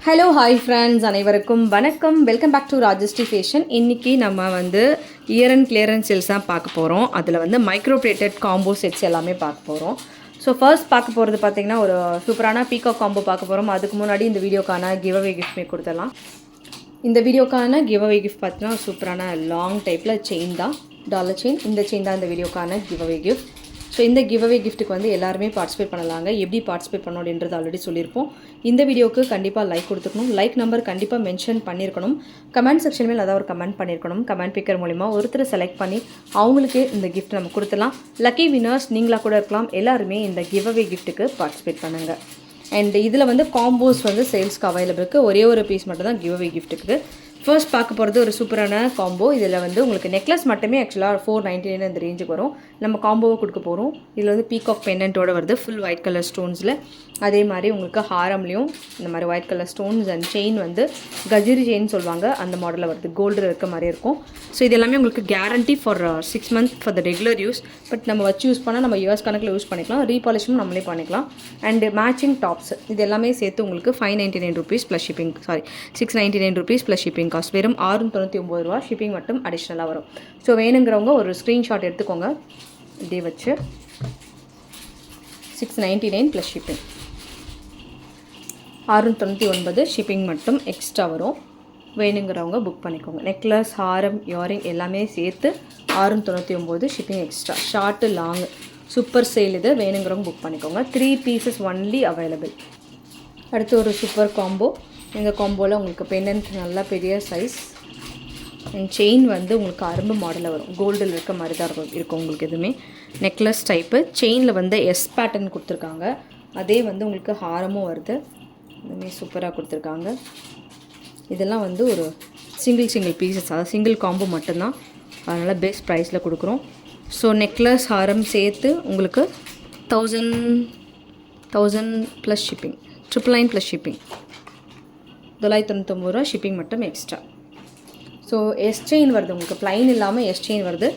Hello hi friends, அனைவருக்கும் வணக்கம். Welcome back to Rajshree fashion. இன்றைக்கி நம்ம இயர் அண்ட் கிளியரன்ஸ் சேல்ஸ் தான் பார்க்க போகிறோம். அதில் மைக்ரோ பிளேட்டட் காம்போ செட்ஸ் எல்லாமே பார்க்க போகிறோம். ஸோ ஃபர்ஸ்ட் பார்க்க போகிறது பார்த்திங்கன்னா ஒரு சூப்பரான பீகாக் காம்போ பார்க்க போகிறோம். அதுக்கு முன்னாடி இந்த வீடியோக்கான கிவ் அவே கிஃப்ட்மே கொடுத்துடலாம். இந்த வீடியோக்கான கிவ் அவே கிஃப்ட் பார்த்தீங்கன்னா சூப்பரான லாங் டைப்பில் செயின் தான், டாலர் செயின். இந்த செயின் தான் இந்த வீடியோக்கான கிவ் அவே கிஃப்ட். ஸோ இந்த கிவ் அவே கிஃப்ட்டுக்கு எல்லாருமே பார்ட்டிசிபேட் பண்ணலாங்க. எப்படி பார்ட்டிசிபேட் பண்ணணும் அப்படின்றது ஆல்ரெடி சொல்லியிருப்போம். இந்த வீடியோவுக்கு கண்டிப்பாக லைக் கொடுத்துக்கணும். லைக் நம்பர் கண்டிப்பாக மென்ஷன் பண்ணியிருக்கணும். கமெண்ட் செக்ஷன் மேலே அதாவது ஒரு கமெண்ட் பண்ணியிருக்கணும். கமெண்ட் பிக்கர் மூலிமா ஒருத்தர் செலக்ட் பண்ணி அவங்களுக்கு இந்த கிஃப்ட் நம்ம கொடுத்துலாம். லக்கி வினர்ஸ் நீங்களாக கூட இருக்கலாம். எல்லாருமே இந்த கிவ் அவே கிஃப்ட்டுக்கு பார்ட்டிசிபேட் பண்ணுங்கள். அண்ட் இதில் காம்போஸ் சேல்ஸ்க்கு அவைலபிள் இருக்குது. ஒரே ஒரு பீஸ் மட்டும் தான் கிவ் அவே கிஃப்ட்டுக்கு. ஃபர்ஸ்ட் பார்க்க போகிறது ஒரு சூப்பரான காம்போ. இதில் உங்களுக்கு நெக்லஸ் மட்டுமே ஆக்சுவலாக 499 அந்த ரேஞ்சுக்கு வரும். நம்ம காம்போவை கொடுக்க போகிறோம். இதில் பீகாக் பெண்டன்ட்டோடு வருது, ஃபுல் ஒயிட் கலர் ஸ்டோன்ஸில். அதே மாதிரி உங்களுக்கு ஹாரம்லேயும் இந்த மாதிரி white colour stones and chain கஜிரி செயின் சொல்லுவாங்க, அந்த மாடலில் வருது. கோல்டு இருக்க மாதிரி இருக்கும். ஸோ இது எல்லாமே உங்களுக்கு guarantee for 6 months for the regular use. But நம்ம வச்சு யூஸ் பண்ணால் நம்ம இயர்ஸ் கணக்கில் யூஸ் பண்ணிக்கலாம். ரீபாலிஷும் நம்மளே பண்ணிக்கலாம். அண்டு மேட்சிங் டாப்ஸ் இது எல்லாமே சேர்த்து உங்களுக்கு 599 rupees plus shipping, 699 rupees plus shipping cost. வெறும் 699 ரூபா. ஷிப்பிங் மட்டும் அடிஷ்னலாக வரும். ஸோ வேணுங்கிறவங்க ஒரு ஸ்க்ரீன்ஷாட் எடுத்துக்கோங்க. இதே வச்சு 699 ப்ளஸ் ஷிப்பிங், 699 ஷிப்பிங் மட்டும் எக்ஸ்ட்ரா வரும். வேணுங்கிறவங்க புக் பண்ணிக்கோங்க. நெக்லஸ், ஹாரம், இயரிங் எல்லாமே சேர்த்து 699 shipping extra. Short long super sale இது. வேணுங்கிறவங்க புக் பண்ணிக்கோங்க. 3 pieces ஒன்லி அவைலபிள். அடுத்து ஒரு சூப்பர் காம்போ. இந்த காம்போவில் உங்களுக்கு பெண்டன்ட் நல்லா பெரிய சைஸ் அண்ட் செயின் உங்களுக்கு அரும்பு மாடலில் வரும். கோல்டில் இருக்க மாதிரி தான் இருக்கும் உங்களுக்கு. எதுவுமே நெக்லஸ் டைப்பு. செயினில் எஸ் பேட்டர்ன் கொடுத்துருக்காங்க. அதே உங்களுக்கு ஹாரமும் வருது. இதுவுமே சூப்பராக கொடுத்துருக்காங்க. இதெல்லாம் ஒரு சிங்கிள் பீசஸ், அதாவது சிங்கிள் காம்போ மட்டும்தான். அதனால் பெஸ்ட் ப்ரைஸில் கொடுக்குறோம். ஸோ நெக்லஸ் ஹாரம் சேர்த்து உங்களுக்கு 1000 ப்ளஸ் ஷிப்பிங், 999 ப்ளஸ் ஷிப்பிங், 999 ரூபா ஷிப்பிங் மட்டும் எக்ஸ்ட்ரா. ஸோ எஸ் செயின் வருது உங்களுக்கு, ப்ளைன் இல்லாமல் எஸ் செயின் வருது.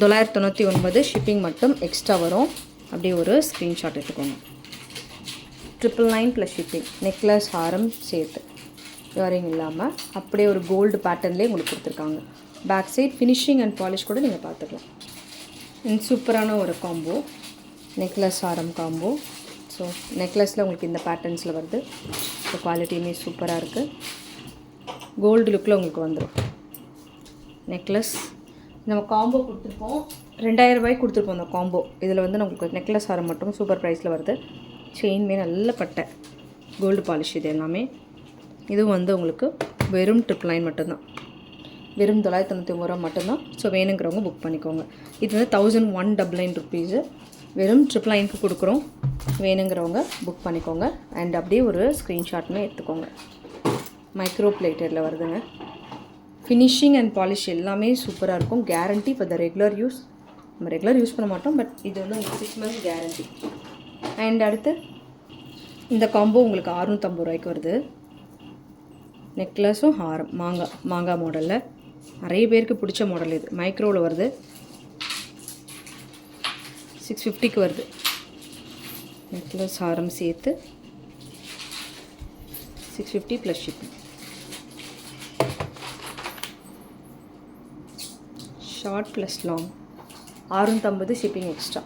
999 ஷிப்பிங் மட்டும் எக்ஸ்ட்ரா வரும். அப்படியே ஒரு ஸ்க்ரீன்ஷாட் எடுத்துக்கோங்க. 999 ப்ளஸ் ஷிப்பிங், நெக்லஸ் ஹாரம் சேர்த்து, இயரிங் இல்லாமல் அப்படியே ஒரு கோல்டு பேட்டர்ன்லேயே உங்களுக்கு கொடுத்துருக்காங்க. Back side finishing and polish கூட நீங்கள் பார்த்துக்கலாம். சூப்பரான ஒரு combo, necklace haram combo. So நெக்லஸில் உங்களுக்கு இந்த பேட்டர்ன்ஸில் வருது. ஸோ குவாலிட்டியுமே சூப்பராக இருக்குது. கோல்டு லுக்கில் உங்களுக்கு வந்துடும். நெக்லஸ் நம்ம காம்போ கொடுத்துருப்போம், 2000 ரூபாய்க்கு கொடுத்துருப்போம் அந்த காம்போ. இதில் நம்மளுக்கு நெக்லஸ் ஹாரம் மட்டும் சூப்பர் ப்ரைஸில் வருது. செயின்மே நல்ல பட்டை, கோல்டு பாலிஷ். இது எல்லாமே இதுவும் உங்களுக்கு வெறும் 999 மட்டும்தான். வெறும் 999 ரூபா மட்டும்தான். ஸோ வேணுங்கிறவங்க புக் பண்ணிக்கோங்க. இது 1199 rupees. வெறும் 999க்கு கொடுக்குறோம். வேணுங்கிறவங்க புக் பண்ணிக்கோங்க. அண்ட் அப்படியே ஒரு ஸ்க்ரீன்ஷாட்டுமே எடுத்துக்கோங்க. மைக்ரோ பிளேட்டரில் வருதுங்க. ஃபினிஷிங் அண்ட் பாலிஷ் எல்லாமே சூப்பராக இருக்கும். Guarantee for the regular use. நம்ம ரெகுலர் யூஸ் பண்ண மாட்டோம், பட் இது 6 months கேரண்டி. அண்ட் அடுத்து இந்த காம்போ உங்களுக்கு 650 ரூபாய்க்கு வருது. நெக்லஸும் ஹாரம், மாங்காய் மாடலில். நிறைய பேருக்கு பிடிச்ச மாடல் இது. மைக்ரோவில் வருது. 650க்கு வருது. நெக்லஸ் ஹாரம் சேர்த்து 650 plus shipping. Short plus long 650 shipping extra.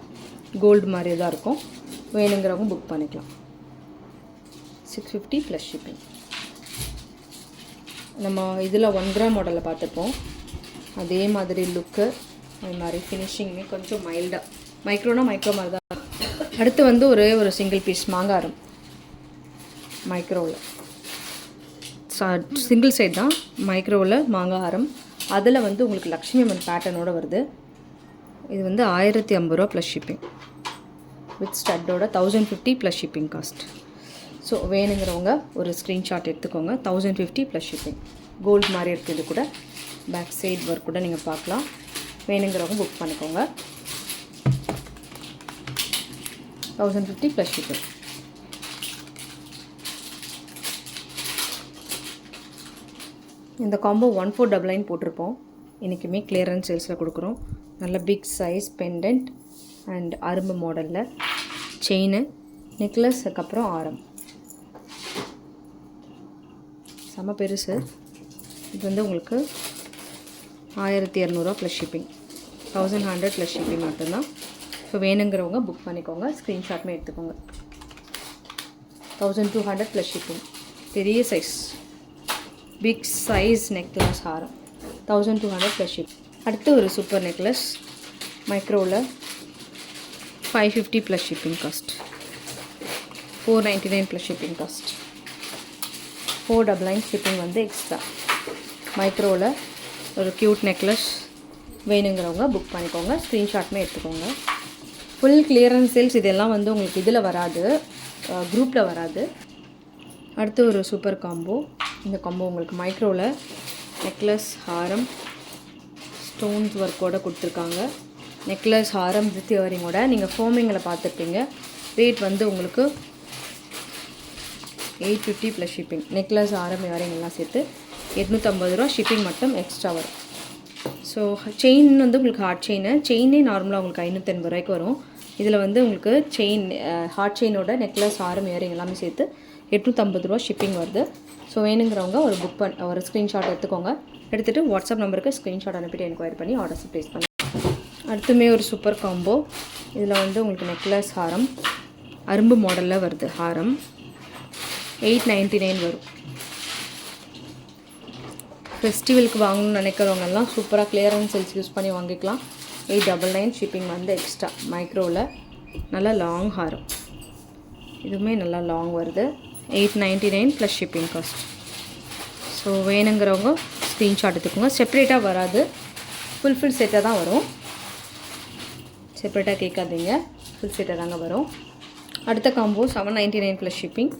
Gold மாதிரி தான் இருக்கும். வேணுங்கிறவங்க புக் பண்ணிக்கலாம். 650 ப்ளஸ் ஷிப்பிங். நம்ம இதில் 1 gram மாடலில் பார்த்துப்போம். அதே மாதிரி லுக்கு, அது மாதிரி ஃபினிஷிங்குமே கொஞ்சம் மைல்டாக. மைக்ரோனா மைக்ரோ மாதிரி தான். அடுத்து ஒரே ஒரு சிங்கிள் பீஸ் மாங்காரம் மைக்ரோவில். சிங்கிள் சைட் தான் மைக்ரோவில் மாங்காரம். அதில் உங்களுக்கு லக்ஷ்மி அம்மன் பேட்டர்னோடு வருது. இது 1050 ரூபா ப்ளஸ் ஷிப்பிங் வித் ஸ்டட்டோட 1050 ப்ளஸ் ஷிப்பிங் காஸ்ட். ஸோ வேணுங்கிறவங்க ஒரு ஸ்க்ரீன்ஷாட் எடுத்துக்கோங்க. 1050 ப்ளஸ் ஷிப்பிங். கோல்டு மாதிரி இருக்குது. இது கூட பேக் சைட் ஒர்க் கூட நீங்கள் பார்க்கலாம். வேணுங்கிறவங்க புக் பண்ணிக்கோங்க. 1050 ப்ளஸ் ஷிப்பிங். இந்த காம்போ 1499 போட்டிருப்போம். இன்றைக்குமே கிளியரன்ஸ் சேல்ஸில் கொடுக்குறோம். நல்ல பிக் சைஸ் பெண்டன்ட் அண்ட் அரும்பு மாடலில் செயின், நெக்லஸ், அதுக்கப்புறம் ஆரம். செம்ம பெருசு. இது வந்து உங்களுக்கு 1200 ப்ளஸ் ஷிப்பிங், 1100 ப்ளஸ் ஷிப்பிங் மட்டும்தான். ஸோ வேணுங்கிறவங்க புக் பண்ணிக்கோங்க, ஸ்க்ரீன்ஷாட்மே எடுத்துக்கோங்க. 1200 ப்ளஸ் ஷிப்பிங். பெரிய சைஸ், பிக் சைஸ் நெக்லஸ் ஹாரம் 1200 ப்ளஸ் ஷிப்பிங். அடுத்து ஒரு சூப்பர் நெக்லஸ் மைக்ரோவில் 550 plus shipping cost, 499 plus shipping cost, 499 shipping வந்து எக்ஸ்ட்ரா. மைக்ரோவில் ஒரு க்யூட் நெக்லஸ் வேணுங்கிறவங்க புக் பண்ணிக்கோங்க, ஸ்க்ரீன்ஷாட்மே எடுத்துக்கோங்க. ஃபுல் கிளியரன்ஸ் சேல்ஸ் இதெல்லாம் வந்து உங்களுக்கு இதில் வராது, குரூப்பில் வராது. அடுத்து ஒரு சூப்பர் காம்போ. இந்த காம்போ உங்களுக்கு மைக்ரோவில் நெக்லஸ் ஹாரம் ஸ்டோன்ஸ் ஒர்க்கோடு கொடுத்துருக்காங்க. நெக்லஸ் ஹாரம் வித் இயரிங்கோட நீங்கள் ஃபோமிங்கில் பார்த்துருப்பீங்க. ரேட் வந்து உங்களுக்கு 850 ப்ளஸ் ஷிப்பிங். நெக்லஸ் ஹாரம் இயரிங் எல்லாம் சேர்த்து 850 ரூபா. ஷிப்பிங் மட்டும் எக்ஸ்ட்ரா வரும். ஸோ செயின் வந்து உங்களுக்கு ஹார்ட் செயினே நார்மலாக உங்களுக்கு 580 ரூபாய்க்கு வரும். இதில் வந்து உங்களுக்கு செயின் ஹார்ட் செயினோட நெக்லஸ் ஹாரம் இயரிங் எல்லாமே சேர்த்து 850 ரூபா ஷிப்பிங் வருது. ஸோ வேணுங்கிறவங்க ஒரு ஸ்க்ரீன்ஷாட் எடுத்துக்கோங்க. எடுத்துகிட்டு வாட்ஸ்அப் நம்பருக்கு ஸ்க்ரீன்ஷாட் அனுப்பிட்டு என்கொயரி பண்ணி ஆர்டர்ஸ் ப்ளேஸ் பண்ணி. அடுத்துமே ஒரு சூப்பர் காம்போ. இதில் வந்து உங்களுக்கு நெக்லஸ் ஹாரம் அரும்பு மாடலில் வருது. ஹாரம் 899 வரும். ஃபெஸ்டிவலுக்கு வாங்கணும்னு நினைக்கிறவங்கெல்லாம் சூப்பராக கிளியரன்ஸ் சேல்ஸ் யூஸ் பண்ணி வாங்கிக்கலாம். 899 ஷிப்பிங் வந்து எக்ஸ்ட்ரா. மைக்ரோவில் நல்லா லாங் ஹாரம், இதுவுமே நல்லா லாங் வருது. 899 ப்ளஸ் ஷிப்பிங் காஸ்ட். ஸோ வேணுங்கிறவங்க ஸ்க்ரீன்ஷாட் எடுத்துக்கோங்க. செப்பரேட்டாக வராது, ஃபுல் செட்டாக தான் வரும். செப்பரேட்டாக கேட்காதீங்க, ஃபுல் செட்டாக தாங்க வரும். அடுத்த combo 799 plus shipping,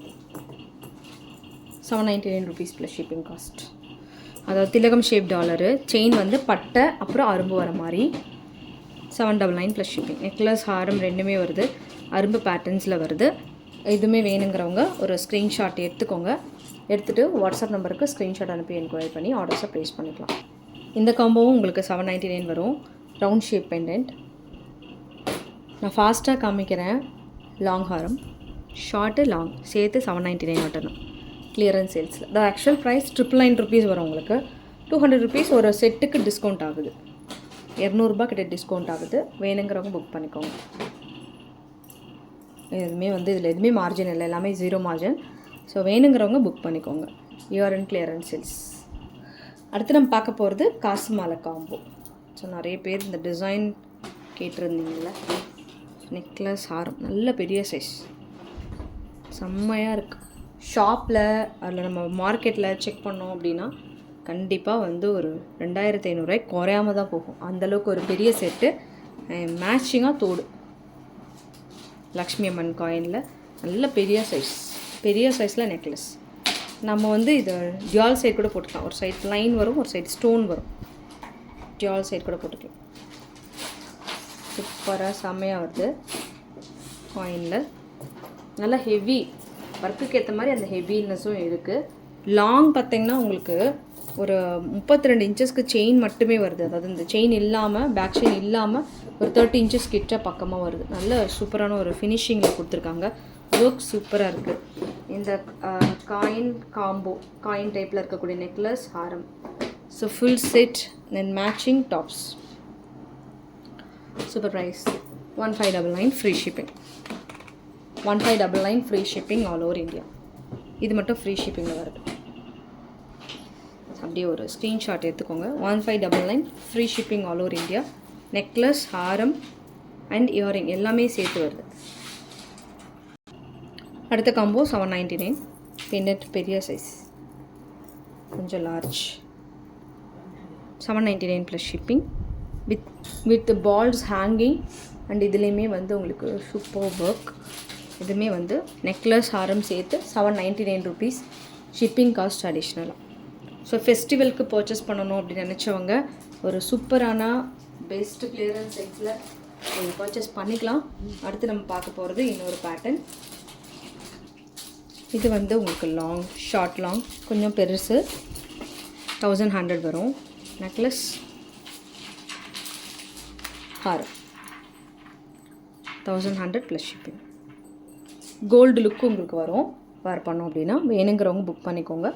799 rupees plus shipping cost. அதாவது திலகம் ஷேப் டாலரு, செயின் வந்து பட்டை அப்புறம் அரும்பு வர மாதிரி 799 ப்ளஸ் ஷிப்பிங். நெக்லஸ் ஹாரம் ரெண்டுமே வருது, அரும்பு பேட்டர்ன்ஸில் வருது. இதுவுமே வேணுங்கிறவங்க ஒரு ஸ்க்ரீன்ஷாட் எடுத்துக்கோங்க. எடுத்துகிட்டு வாட்ஸ்அப் நம்பருக்கு ஸ்க்ரீன்ஷாட் அனுப்பி என்கொயரி பண்ணி ஆர்டர்ஸை ப்ளேஸ் பண்ணிக்கலாம். இந்த காம்போவும் உங்களுக்கு 799 வரும். Round shape pendant. நான் ஃபாஸ்ட்டாக காமிக்கிறேன். லாங் ஹாரம், ஷார்ட்டு லாங் சேர்த்து 799 மட்டும்தான் கிளியரன்ஸ் சேல்ஸில். த ஆக்சுவல் ப்ரைஸ் 999 ருபீஸ் வரும். உங்களுக்கு 200 ருபீஸ் ஒரு செட்டுக்கு டிஸ்கவுண்ட் ஆகுது. 200 ரூபா கிட்ட டிஸ்கவுண்ட் ஆகுது. வேணுங்கிறவங்க புக் பண்ணிக்கோங்க. எதுவுமே வந்து இதில் எதுவுமே மார்ஜின் இல்லை, எல்லாமே 0 மார்ஜின். ஸோ வேணுங்கிறவங்க புக் பண்ணிக்கோங்க. Year and clearance sales. அடுத்து நம்ம பார்க்க போகிறது காசு மாலை காம்போ. ஸோ நிறைய பேர் இந்த டிசைன் கேட்டிருந்தீங்கள. நெக்லஸ் ஹாரம் நல்ல பெரிய சைஸ், செம்மையாக இருக்குது. ஷாப்பில் அதில் நம்ம மார்க்கெட்டில் செக் பண்ணோம் அப்படின்னா கண்டிப்பாக வந்து ஒரு 2500 ரூபாய்க்கு குறையாம தான் போகும். அந்தளவுக்கு ஒரு பெரிய செட்டு. மேட்சிங்காக தோடு லக்ஷ்மி அம்மன் காயினில் நல்ல பெரிய சைஸில் நெக்லஸ். நம்ம வந்து இதை டியால் சைட் கூட போட்டுக்கலாம். ஒரு சைட் லைன் வரும், ஒரு சைடு ஸ்டோன் வரும். டியால் சைட் கூட போட்டுக்கலாம். சூப்பராக செம்மையாக வருது. காயினில் நல்லா ஹெவி ஒர்க்குக்கு ஏற்ற மாதிரி அந்த ஹெவினஸும் இருக்குது. லாங் பார்த்திங்கன்னா உங்களுக்கு ஒரு 32 இன்ச்சஸ்க்கு செயின் மட்டுமே வருது. அதாவது இந்த செயின் இல்லாமல், பேக் செயின் இல்லாமல் ஒரு 30 இன்ச்சஸ் கிட்ட பக்கமாக வருது. நல்ல சூப்பரான ஒரு ஃபினிஷிங்கில் கொடுத்துருக்காங்க. ஒர்க் சூப்பராக இருக்குது. இந்த காயின் காம்போ, காயின் டைப்பில் இருக்கக்கூடிய நெக்லஸ் ஹாரம். So full set then matching tops. Super price 1599 free shipping. 1599 free shipping all over India. இது மட்டும் ஃப்ரீ ஷிப்பிங்கில் வருது. அப்படியே ஒரு ஸ்க்ரீன்ஷாட் எடுத்துக்கோங்க. 1599 free shipping all over India. Necklace haram and earring எல்லாமே சேர்த்து வருது. அடுத்த காம்போ 799 பெண்டன்ட் பெரிய சைஸ், கொஞ்சம் large. 799 plus shipping with balls hanging. And இதுலேயுமே வந்து உங்களுக்கு சூப்பர் ஒர்க். இதுவுமே வந்து நெக்லஸ் ஹாரம் சேர்த்து 799 ருபீஸ். ஷிப்பிங் காஸ்ட் அடிஷ்னலாக. ஸோ ஃபெஸ்டிவலுக்கு பர்ச்சேஸ் பண்ணணும் அப்படின்னு நினச்சவங்க ஒரு சூப்பரான பெஸ்ட் கிளியரன்ஸ் செட்ஸில் நீங்கள் பர்ச்சேஸ் பண்ணிக்கலாம். அடுத்து நம்ம பார்க்க போகிறது இன்னொரு பேட்டர்ன். இது வந்து உங்களுக்கு லாங், ஷார்ட் லாங், கொஞ்சம் பெருசு, 1100 வரும். நெக்லஸ் ஹாரம் 1100 ப்ளஸ் ஷிப்பிங். கோல்டு லுக்கு உங்களுக்கு வரும். வேர் பண்ணோம் அப்படின்னா வேணுங்கிறவங்க புக் பண்ணிக்கோங்க.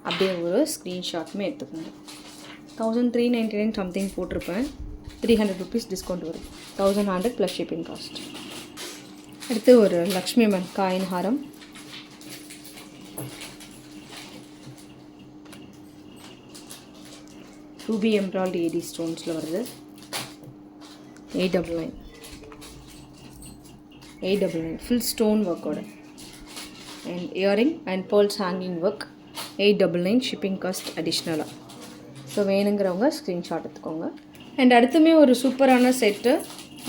அப்படியே ஒரு ஸ்க்ரீன்ஷாட்டுமே எடுத்துக்கோங்க. 1399 சம்திங் போட்டிருப்பேன், 300 ருபீஸ் டிஸ்கவுண்ட் வரும். 1100 ப்ளஸ் ஷிப்பிங் காஸ்ட். அடுத்து ஒரு லக்ஷ்மி அம்மன் காயின் ஹாரம். ரூபி எம்ப்ராய்டு ஏடி ஸ்டோன்ஸில் வருது. 899 ஃபுல் ஸ்டோன் ஒர்க்கோட and earring and pearls hanging work. 899 shipping cost அடிஷ்னலாக. ஸோ வேணுங்கிறவங்க ஸ்க்ரீன்ஷாட் எடுத்துக்கோங்க. அண்ட் அடுத்துமே ஒரு சூப்பரான செட்டு,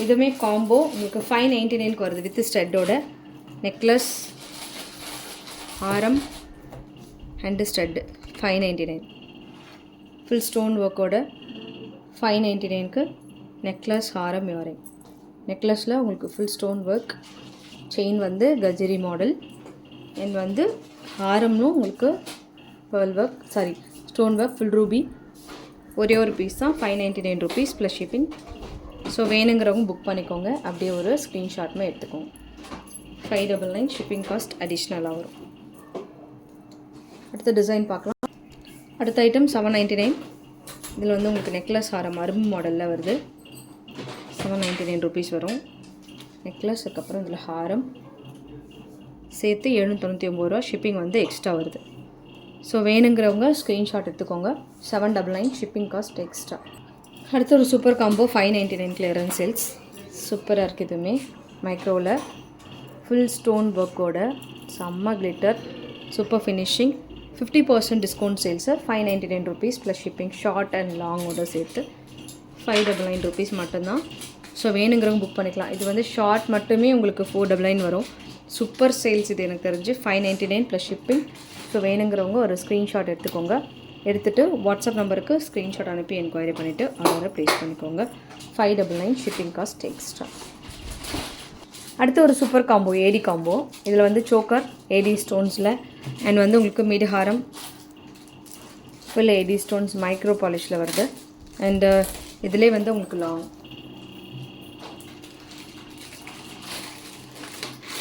இதுவுமே காம்போ உங்களுக்கு 599க்கு வருது வித் ஸ்டட்டோட. நெக்லஸ், ஹாரம் அண்டு ஸ்டட்டு 599. ஃபுல் ஸ்டோன் ஒர்க்கோட 599க்கு நெக்லஸ், ஹாரம், இயரிங். நெக்லஸில் உங்களுக்கு ஃபுல் ஸ்டோன் ஒர்க், செயின் வந்து கஜரி மாடல், அண்ட் வந்து ஹாரம்னும் உங்களுக்கு pearl work, stone work, full Ruby. ஒரே ஒரு பீஸ் தான், 599 ருபீஸ் ப்ளஸ் ஷிப்பிங். ஸோ வேணுங்கிறவங்க புக் பண்ணிக்கோங்க. அப்படியே ஒரு ஸ்க்ரீன்ஷாட்டுமே எடுத்துக்கோங்க. 599 ஷிப்பிங் காஸ்ட் அடிஷ்னலாக வரும். அடுத்த டிசைன் பார்க்கலாம். அடுத்த ஐட்டம் 799. இதில் வந்து உங்களுக்கு நெக்லஸ் ஹாரம் அரும்பு மாடலில் வருது. 799 ருபீஸ் வரும் நெக்லஸ். அதுக்கப்புறம் இதில் ஹாரம் சேர்த்து 799 ரூபா. ஷிப்பிங் வந்து எக்ஸ்ட்ரா வருது. ஸோ வேணுங்கிறவங்க ஸ்க்ரீன்ஷாட் எடுத்துக்கோங்க. 799 ஷிப்பிங் காஸ்ட் எக்ஸ்ட்ரா. அடுத்து ஒரு சூப்பர் காம்போ 599 கிளியரன்ஸ் சேல்ஸ். சூப்பராக இருக்குது. இதுவுமே மைக்ரோவில் ஃபுல் ஸ்டோன் ஒர்க்கோட செம்ம glitter, super finishing. 50% discount sales. 599 rupees plus shipping. Short and லாங்கோட சேர்த்து 599 ருபீஸ் மட்டும்தான். ஸோ வேணுங்கிறவங்க புக் பண்ணிக்கலாம். இது வந்து ஷார்ட் மட்டுமே உங்களுக்கு 499 வரும். சூப்பர் சேல்ஸ் இது எனக்கு தெரிஞ்சு. 599 ப்ளஸ் ஷிப்பிங். ஸோ வேணுங்கிறவங்க ஒரு ஸ்க்ரீன்ஷாட் எடுத்துக்கோங்க. எடுத்துகிட்டு வாட்ஸ்அப் நம்பருக்கு ஸ்க்ரீன்ஷாட் அனுப்பி என்கொயரி பண்ணிவிட்டு ஆர்டரை ப்ளேஸ் பண்ணிக்கோங்க. 599 ஷிப்பிங் காஸ்ட் எக்ஸ்ட்ரா. அடுத்து ஒரு சூப்பர் காம்போ ஏடி காம்போ. இதில் வந்து சோக்கர் ஏடி ஸ்டோன்ஸில் அண்ட் வந்து உங்களுக்கு மிட் ஹாரம் ஃபுல் ஏடி ஸ்டோன்ஸ் மைக்ரோ பாலிஷில் வருது. அண்டு இதிலே வந்து உங்களுக்கு லாங்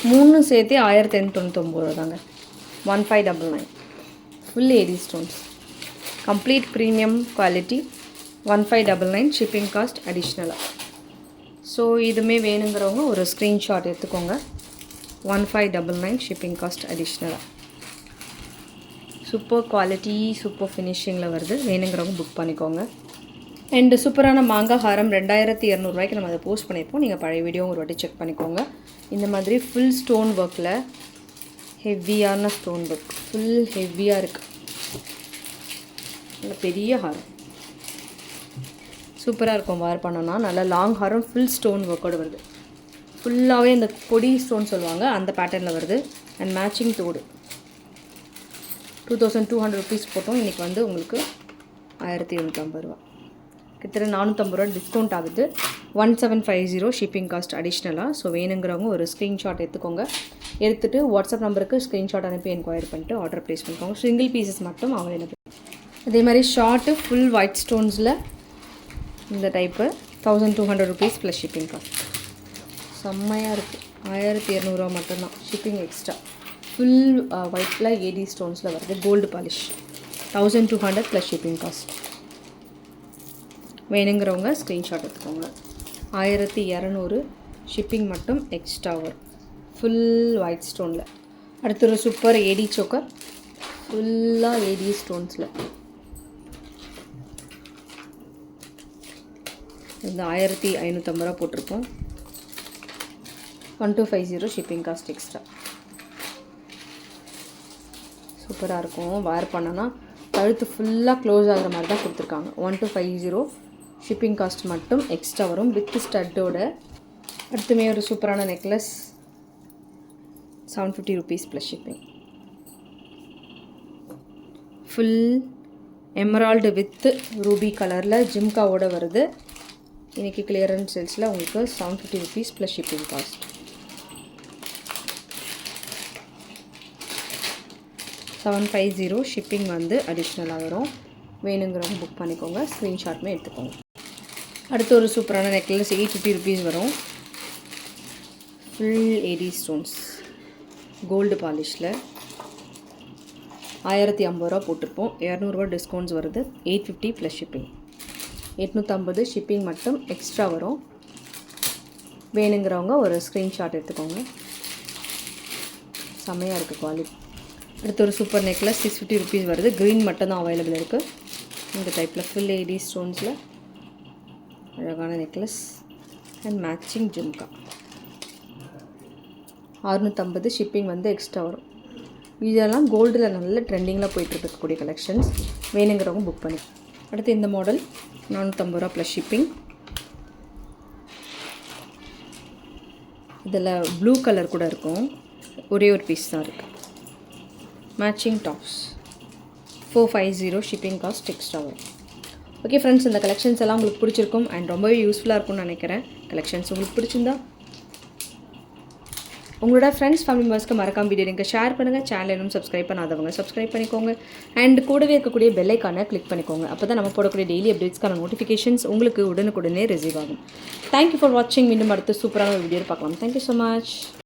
3 சேர்த்து 1899 ரூபா தாங்க. 1599 full AD stones complete premium quality. 1599 shipping cost அடிஷ்னலாக. ஸோ இதுவுமே வேணுங்கிறவங்க ஒரு ஸ்க்ரீன்ஷாட் எடுத்துக்கோங்க. 1599 ஷிப்பிங் காஸ்ட் அடிஷ்னலாக. சூப்பர் குவாலிட்டி, சூப்பர் ஃபினிஷிங்கில் வருது. வேணுங்கிறவங்க புக் பண்ணிக்கோங்க. அண்டு சூப்பரான மாங்காய் ஹாரம் 2200 ரூபாய்க்கு நம்ம அதை போஸ்ட் பண்ணியிருப்போம். நீங்கள் பழைய வீடியோ ஒரு வாட்டி செக் பண்ணிக்கோங்க. இந்த மாதிரி ஃபுல் ஸ்டோன் ஒர்க்கில் ஹெவியான ஸ்டோன் ஒர்க், ஃபுல் ஹெவியாக இருக்குது. நல்ல பெரிய ஹாரம் சூப்பராக இருக்கும். வேர் பண்ணோன்னா நல்ல லாங் ஹாரம் ஃபுல் ஸ்டோன் ஒர்க்கோடு வருது. ஃபுல்லாகவே இந்த பொடி ஸ்டோன் சொல்லுவாங்க அந்த பேட்டர்னில் வருது. அண்ட் மேட்சிங் தோடு 2200 ருபீஸ் போட்டோம். இன்றைக்கி வந்து உங்களுக்கு 1750 ரூபா. கிட்டத்தட்ட 450 ரூபா டிஸ்கவுண்ட் ஆகுது. 1750 ஷிப்பிங் காஸ்ட் அடிஷ்னலாக. ஸோ வேணுங்கிறவங்க ஒரு ஸ்க்ரீன்ஷாட் எடுத்துக்கோங்க. எடுத்துகிட்டு வாட்ஸ்அப் நம்பருக்கு ஸ்க்ரீன்ஷாட் அனுப்பி என்கொயரி பண்ணிட்டு ஆர்டர் ப்ளேஸ் பண்ணிக்கோங்க. சிங்கிள் பீசஸ் மட்டும் அவைலபிள். அதே மாதிரி ஷார்ட்டு ஃபுல் ஒயிட் ஸ்டோன்ஸில் இந்த type 1200 rupees plus shipping cost. செம்மையாக இருக்குது. 1200 ரூபா மட்டும்தான் ஷிப்பிங் எக்ஸ்ட்ரா. ஃபுல் ஒயிட்டில் ஏடி ஸ்டோன்ஸில் வருது. Gold polish 1200 plus shipping cost. வேணுங்கிறவங்க ஸ்க்ரீன்ஷாட் எடுத்துக்கோங்க. 1200 ஷிப்பிங் மட்டும் எக்ஸ்ட்ரா வரும். ஃபுல் ஒயிட் ஸ்டோனில். அடுத்து ஒரு சூப்பர் ஏடி சோக்கர் ஃபுல்லாக ஏடி ஸ்டோன்ஸில். இந்த 1550 ரூபா போட்டிருக்கோம். 1250 ஷிப்பிங் காஸ்ட் எக்ஸ்ட்ரா. சூப்பராக இருக்கும். வேர் பண்ணோன்னா கழுத்து ஃபுல்லாக க்ளோஸ் ஆகிற மாதிரி தான் கொடுத்துருக்காங்க. 1250 ஷிப்பிங் காஸ்ட் மட்டும் எக்ஸ்ட்ரா வரும் வித் ஸ்டட்டோட. அடுத்துமே ஒரு சூப்பரான necklace 750 rupees plus shipping. Full Emerald with Ruby கலரில் ஜிம்காவோட வருது. இன்றைக்கி கிளியரன்ஸ் சேல்ஸில் உங்களுக்கு 750 rupees plus shipping cost. 750 shipping வந்து அடிஷ்னலாக வரும். வேணுங்கிறவங்க புக் பண்ணிக்கோங்க. ஸ்க்ரீன்ஷாட்டுமே எடுத்துக்கோங்க. அடுத்து ஒரு சூப்பரான நெக்லஸ் 850 ருபீஸ் வரும். ஃபுல் ஏடி ஸ்டோன்ஸ் கோல்டு பாலிஷில் ₹1050 போட்டிருப்போம். ₹200 டிஸ்கவுண்ட்ஸ் வருது. 850 ப்ளஸ் ஷிப்பிங். 850 ஷிப்பிங் மட்டும் எக்ஸ்ட்ரா வரும். வேணுங்கிறவங்க ஒரு ஸ்க்ரீன்ஷாட் எடுத்துக்கோங்க. செம்மையாக இருக்குது குவாலிட்டி. அடுத்து ஒரு சூப்பர் நெக்லஸ் ₹650 வருது. க்ரீன் மட்டும் தான் அவைலபிள் இருக்குது. இந்த டைப்பில் ஃபுல் ஏடி ஸ்டோன்ஸில் அழகான necklace and matching jhumka. 650 shipping வந்து எக்ஸ்ட்ரா வரும். இதெல்லாம் கோல்டில் நல்ல ட்ரெண்டிங்கில் போயிட்டுருக்கக்கூடிய கலெக்ஷன்ஸ். வேணுங்கிறவங்க புக் பண்ணி. அடுத்து இந்த மாடல் ₹450 ப்ளஸ் ஷிப்பிங். இதில் ப்ளூ கலர் கூட இருக்கும். ஒரே ஒரு பீஸ் தான் இருக்குது. Matching tops. 450 shipping cost extra வரும். ஓகே ஃப்ரெண்ட்ஸ், இந்த கலெக்ஷன்ஸ் எல்லாம் உங்களுக்கு பிடிச்சிருக்கும் அண்ட் ரொம்பவே யூஸ்ஃபுல்லாக இருக்கும்னு நினைக்கிறேன். கலெக்ஷன்ஸ் உங்களுக்கு பிடிச்சிருந்தா உங்களோட ஃப்ரெண்ட்ஸ் ஃபேமிலி மெம்பர்ஸ்க்கு மறக்காம வீடியோ நீங்கள் ஷேர் பண்ணுங்கள். சேனல் இன்னும் சப்ஸ்கிரைப் பண்ணாதவங்க சப்ஸ்கிரைப் பண்ணிக்கோங்க. அண்ட் கூடவே இருக்கக்கூடிய பெல் ஐக்கானை கிளிக் பண்ணிக்கோங்க. அப்போ தான் நம்ம போடக்கூடிய டெய்லி அப்டேட்ஸ்க்கான நோட்டிஃபிகேஷன்ஸ் உங்களுக்கு உடனுக்குடனே ரிசீவ் ஆகும். தேங்க்யூ ஃபார் வாட்சிங். மீண்டும் அடுத்து சூப்பரான வீடியோ பார்க்கலாம். Thank you so much.